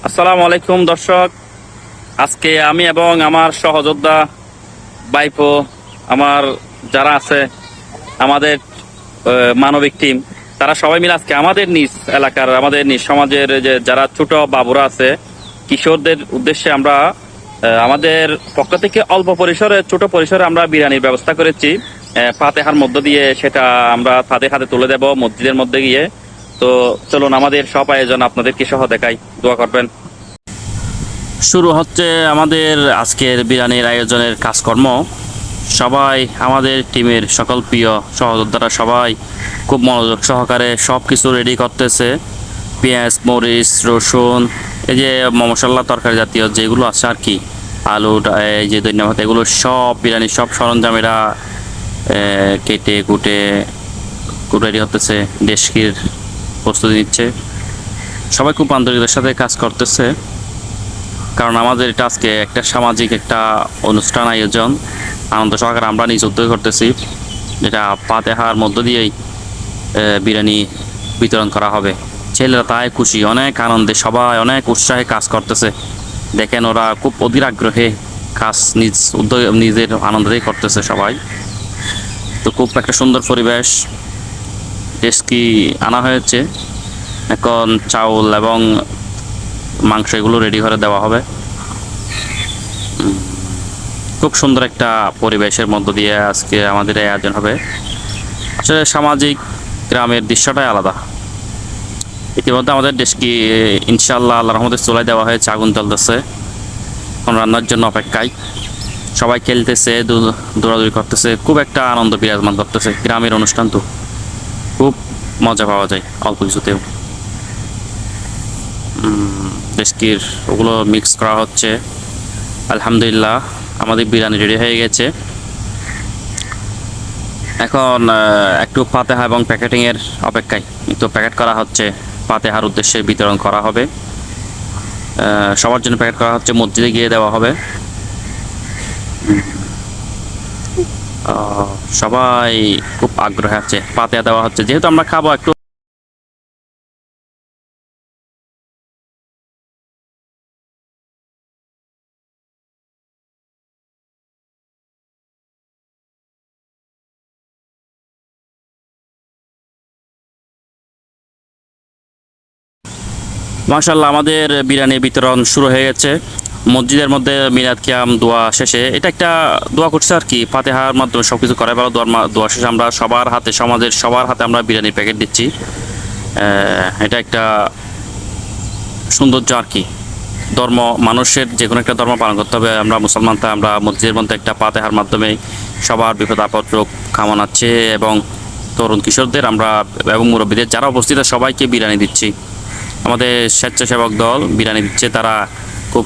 আসসালামু আলাইকুম দর্শক, আজকে আমি এবং আমার সহযোদ্ধা বাইপো আমার যারা আছে আমাদের মানবিক টিম, তারা সবাই মিলে আজকে আমাদের নিজ এলাকার আমাদের নিজ সমাজের যে যারা ছোট বাবুরা আছে কিশোরদের উদ্দেশ্যে আমরা আমাদের পক্ষ থেকে অল্প পরিসরে ছোট পরিসরে আমরা বিরিয়ানির ব্যবস্থা করেছি। ফাতেহার মধ্য দিয়ে সেটা আমরা তাদের হাতে তুলে দেব মসজিদের মধ্যে গিয়ে। তো চলুন আমাদের সব আয়োজন আপনাদেরকে সহ দেখাই, দোয়া করবেন। শুরু হচ্ছে আমাদের আজকের বিরিয়ানির আয়োজনের কাজকর্ম। সবাই আমাদের টিমের সকল প্রিয় সহযোদ্ধারা সবাই খুব মনোযোগ সহকারে সব কিছু রেডি করতেছে। পেঁয়াজ, মরিচ, রসুন, এই যে মশলা তরকারি জাতীয় যেগুলো আছে আর কি, আলু, এই যে ধন্যবাদ, এগুলো সব বিরিয়ানির সব সরঞ্জামেরা কেটে কুটে রেডি হতেছে, ডেস্কির প্রস্তুতি নিচ্ছে। সবাই খুব আন্তরিকতার সাথে কাজ করতেছে, কারণ আমাদের এটা আজকে একটা সামাজিক একটা অনুষ্ঠান আয়োজন আনন্দ সহকারে আমরা নিজ উদ্যোগ করতেছি, যেটা ফাতেহার মধ্য দিয়েই বিরিয়ানি বিতরণ করা হবে। ছেলেরা তাই খুশি, অনেক আনন্দে সবাই অনেক উৎসাহে কাজ করতেছে। দেখেন ওরা খুব অধীর আগ্রহে কাজ নিজ উদ্যোগ নিজের আনন্দেই করতেছে সবাই। তো খুব একটা সুন্দর পরিবেশ। ডেস্কি আনা হয়েছে, এখন চাউল এবং মাংস এগুলো রেডি করে দেওয়া হবে। খুব সুন্দর একটা পরিবেশের মধ্য দিয়ে আজকে আমাদের এই আয়োজন হবে। আসলে সামাজিক গ্রামের দৃশ্যটাই আলাদা। ইতিমধ্যে আমাদের ডেস্কি ইনশাআল্লাহ আল্লাহর রহমতে চুলায় দেওয়া হয়েছে, আগুন জ্বলতেছে, এখন রান্নার জন্য অপেক্ষায়। সবাই খেলতেছে, দৌড়াদৌড়ি করতেছে, খুব একটা আনন্দ বিরাজমান করতেছে। গ্রামের অনুষ্ঠান তো খুব মজা পাওয়া যায় অল্প কিছুতেও। ডেস্কির ওগুলো মিক্স করা হচ্ছে। আলহামদুলিল্লাহ আমাদের বিরিয়ানি রেডি হয়ে গেছে। এখন একটু ফাতেহা এবং প্যাকেটিংয়ের অপেক্ষায়, একটু প্যাকেট করা হচ্ছে, ফাতেহার উদ্দেশ্যে বিতরণ করা হবে। সবার জন্য প্যাকেট করা হচ্ছে, মসজিদে গিয়ে দেওয়া হবে। সবাই খুব আগ্রহে আছে, ফাতেহা দেওয়া হচ্ছে যেহেতু আমরা খাবো একটু। মাশাআল্লাহ আমাদের বিরিয়ানি বিতরণ শুরু হয়ে গেছে। মসজিদের মধ্যে মিলাদ কিয়াম দোয়া শেষে এটা একটা দোয়া করছে আর কি, ফাতেহার মাধ্যমে সব কিছু করাই ভালো। দোয়া শেষে আমরা সবার হাতে, সমাজের সবার হাতে আমরা বিরিয়ানির প্যাকেট দিচ্ছি। এটা একটা সৌন্দর্য আর কি। ধর্ম, মানুষের যে কোনো একটা ধর্ম পালন করতে হবে। আমরা মুসলমান, তাই আমরা মসজিদের মধ্যে একটা ফাতেহার মাধ্যমে সবার বিপদ আপদ রোগ কামনাচ্ছে, এবং তরুণ কিশোরদের আমরা এবং মুরব্বীদের যারা উপস্থিত সবাইকে বিরিয়ানি দিচ্ছি। আমাদের স্বেচ্ছাসেবক দল বিরিয়ানি দিচ্ছে, তারা খুব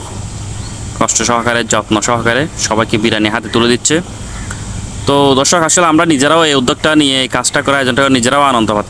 কষ্ট সহকারে যত্ন সহকারে সবাইকে বিরিয়ানি হাতে তুলে দিচ্ছে। তো দর্শক, আসলে আমরা নিজেরাও এই উদ্যোগটা নিয়ে এই কাজটা করে আয়োজনটা নিজেরাও আনন্দ পাচ্ছি।